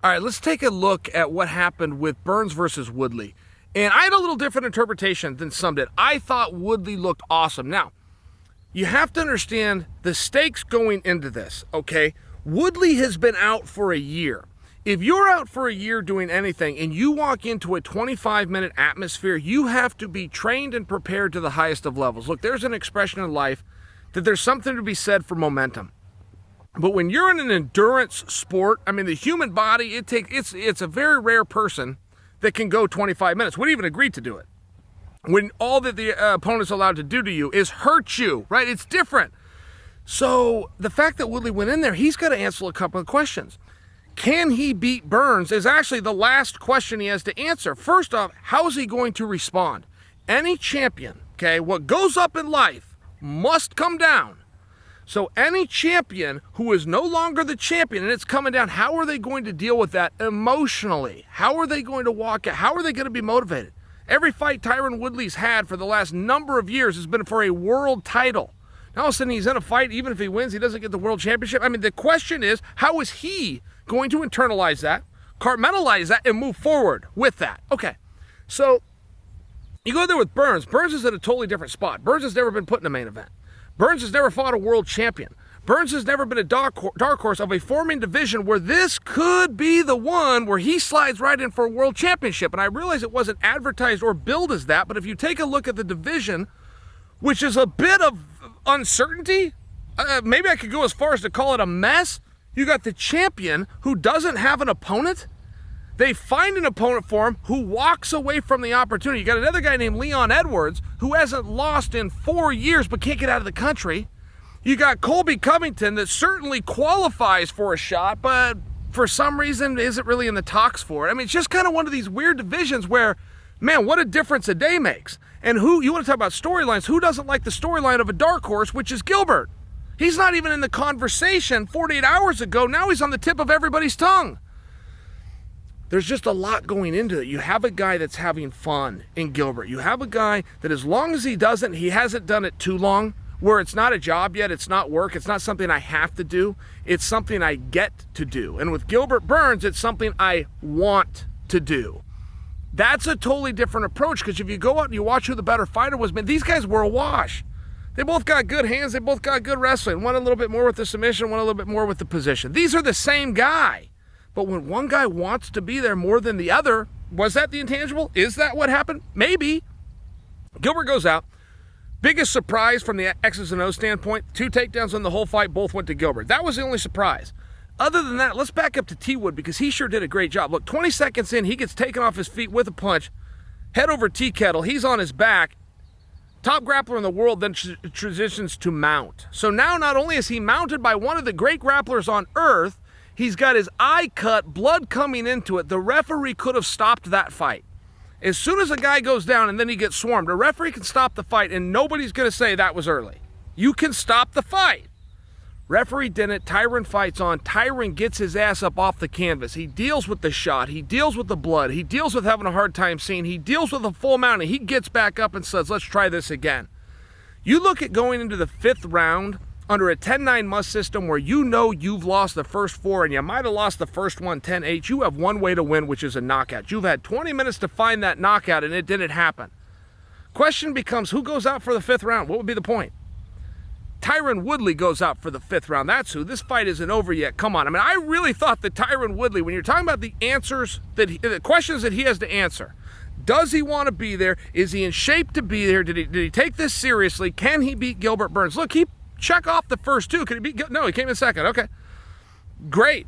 All right, let's take a look at what happened with Burns versus Woodley. And I had a little different interpretation than some did. I thought Woodley looked awesome. Now, you have to understand the stakes going into this, okay? Woodley has been out for a year. If you're out for a year doing anything and you walk into a 25-minute atmosphere, you have to be trained and prepared to the highest of levels. Look, there's an expression in life that there's something to be said for momentum. But when you're in an endurance sport, I mean, the human body, it's a very rare person that can go 25 minutes. Would even agree to do it. When all that the opponent's allowed to do to you is hurt you, right? It's different. So the fact that Woodley went in there, he's got to answer a couple of questions. Can he beat Burns is actually the last question he has to answer. First off, how is he going to respond? Any champion, okay, what goes up in life must come down. So any champion who is no longer the champion and it's coming down, how are they going to deal with that emotionally? How are they going to walk out? How are they going to be motivated? Every fight Tyron Woodley's had for the last number of years has been for a world title. Now all of a sudden he's in a fight, even if he wins, he doesn't get the world championship. I mean, the question is, how is he going to internalize that, compartmentalize that, and move forward with that? Okay, so you go there with Burns. Burns is at a totally different spot. Burns has never been put in a main event. Burns has never fought a world champion. Burns has never been a dark horse of a forming division where this could be the one where he slides right in for a world championship. And I realize it wasn't advertised or billed as that, but if you take a look at the division, which is a bit of uncertainty, maybe I could go as far as to call it a mess. You got the champion who doesn't have an opponent. They find an opponent for him who walks away from the opportunity. You got another guy named Leon Edwards who hasn't lost in 4 years but can't get out of the country. You got Colby Covington that certainly qualifies for a shot, but for some reason isn't really in the talks for it. I mean, it's just kind of one of these weird divisions where, man, what a difference a day makes. And who, you want to talk about storylines, who doesn't like the storyline of a dark horse, which is Gilbert? He's not even in the conversation 48 hours ago. Now he's on the tip of everybody's tongue. There's just a lot going into it. You have a guy that's having fun in Gilbert. You have a guy that as long as he hasn't done it too long, where it's not a job yet, it's not work, it's not something I have to do, it's something I get to do. And with Gilbert Burns, it's something I want to do. That's a totally different approach, because if you go out and you watch who the better fighter was, man, these guys were a wash. They both got good hands, they both got good wrestling. One a little bit more with the submission, one a little bit more with the position. These are the same guy. But when one guy wants to be there more than the other, was that the intangible? Is that what happened? Maybe. Gilbert goes out. Biggest surprise from the X's and O's standpoint, 2 takedowns on the whole fight, both went to Gilbert. That was the only surprise. Other than that, let's back up to T-Wood because he sure did a great job. Look, 20 seconds in, he gets taken off his feet with a punch. Head over T-Kettle. He's on his back. Top grappler in the world then transitions to mount. So now not only is he mounted by one of the great grapplers on earth, he's got his eye cut, blood coming into it. The referee could have stopped that fight. As soon as a guy goes down and then he gets swarmed, a referee can stop the fight and nobody's going to say that was early. You can stop the fight. Referee didn't. Tyron fights on. Tyron gets his ass up off the canvas. He deals with the shot. He deals with the blood. He deals with having a hard time seeing. He deals with a full mount and he gets back up and says, let's try this again. You look at going into the 5th round under a 10-9 must system where you know you've lost the first 4 and you might have lost the first one 10-8. You have one way to win, which is a knockout. You've had 20 minutes to find that knockout and it didn't happen. Question becomes, who goes out for the 5th round? What would be the point? Tyron Woodley goes out for the 5th round. That's who. This fight isn't over yet. Come on. I mean, I really thought that Tyron Woodley, when you're talking about the answers, the questions that he has to answer, does he want to be there? Is he in shape to be there? Did he take this seriously? Can he beat Gilbert Burns? Look, he check off the first 2. Could he beat? No, he came in 2nd. Okay, great.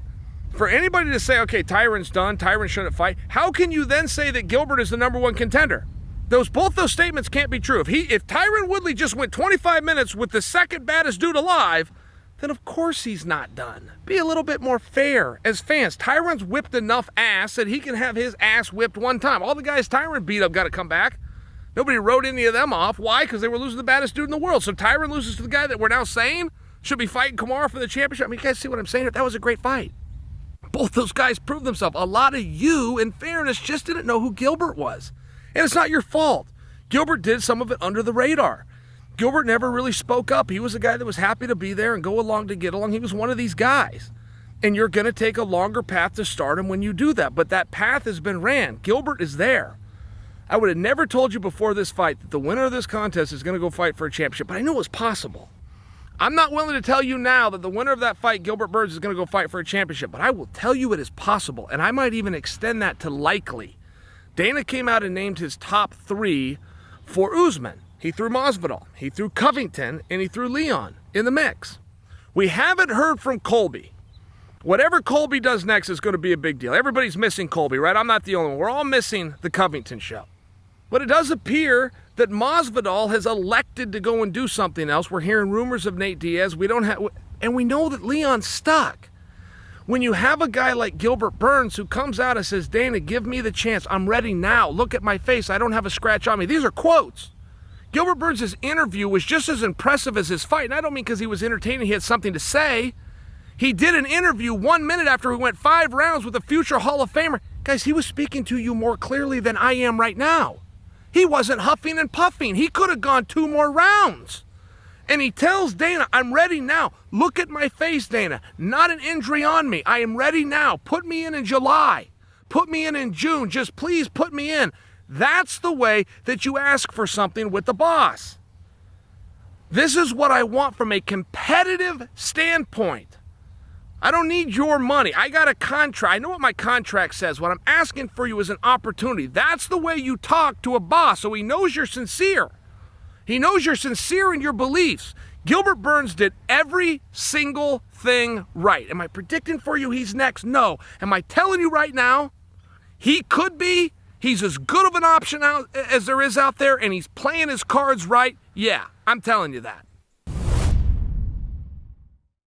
For anybody to say, okay, Tyron's done, Tyron shouldn't fight, how can you then say that Gilbert is the #1 contender? Both those statements can't be true. If Tyron Woodley just went 25 minutes with the 2nd baddest dude alive, then of course he's not done. Be a little bit more fair as fans. Tyron's whipped enough ass that he can have his ass whipped one time. All the guys Tyron beat up got to come back. Nobody wrote any of them off. Why? Because they were losing the baddest dude in the world. So Tyron loses to the guy that we're now saying should be fighting Kamara for the championship. I mean, you guys see what I'm saying here? That was a great fight. Both those guys proved themselves. A lot of you, in fairness, just didn't know who Gilbert was. And it's not your fault. Gilbert did some of it under the radar. Gilbert never really spoke up. He was a guy that was happy to be there and go along to get along. He was one of these guys. And you're going to take a longer path to stardom when you do that. But that path has been ran. Gilbert is there. I would have never told you before this fight that the winner of this contest is going to go fight for a championship, but I knew it was possible. I'm not willing to tell you now that the winner of that fight, Gilbert Burns, is going to go fight for a championship, but I will tell you it is possible, and I might even extend that to likely. Dana came out and named his top 3 for Usman. He threw Masvidal, he threw Covington, and he threw Leon in the mix. We haven't heard from Colby. Whatever Colby does next is going to be a big deal. Everybody's missing Colby, right? I'm not the only one. We're all missing the Covington show. But it does appear that Masvidal has elected to go and do something else. We're hearing rumors of Nate Diaz. And we know that Leon's stuck. When you have a guy like Gilbert Burns who comes out and says, Dana, give me the chance. I'm ready now. Look at my face. I don't have a scratch on me. These are quotes. Gilbert Burns' interview was just as impressive as his fight. And I don't mean because he was entertaining. He had something to say. He did an interview 1 minute after he went 5 rounds with a future Hall of Famer. Guys, he was speaking to you more clearly than I am right now. He wasn't huffing and puffing. He could have gone 2 more rounds. And he tells Dana, I'm ready now. Look at my face, Dana. Not an injury on me. I am ready now. Put me in July. Put me in June. Just please put me in. That's the way that you ask for something with the boss. This is what I want from a competitive standpoint. I don't need your money. I got a contract. I know what my contract says. What I'm asking for you is an opportunity. That's the way you talk to a boss, so he knows you're sincere. He knows you're sincere in your beliefs. Gilbert Burns did every single thing right. Am I predicting for you he's next? No. Am I telling you right now, he could be? He's as good of an option as there is out there, and he's playing his cards right? Yeah, I'm telling you that.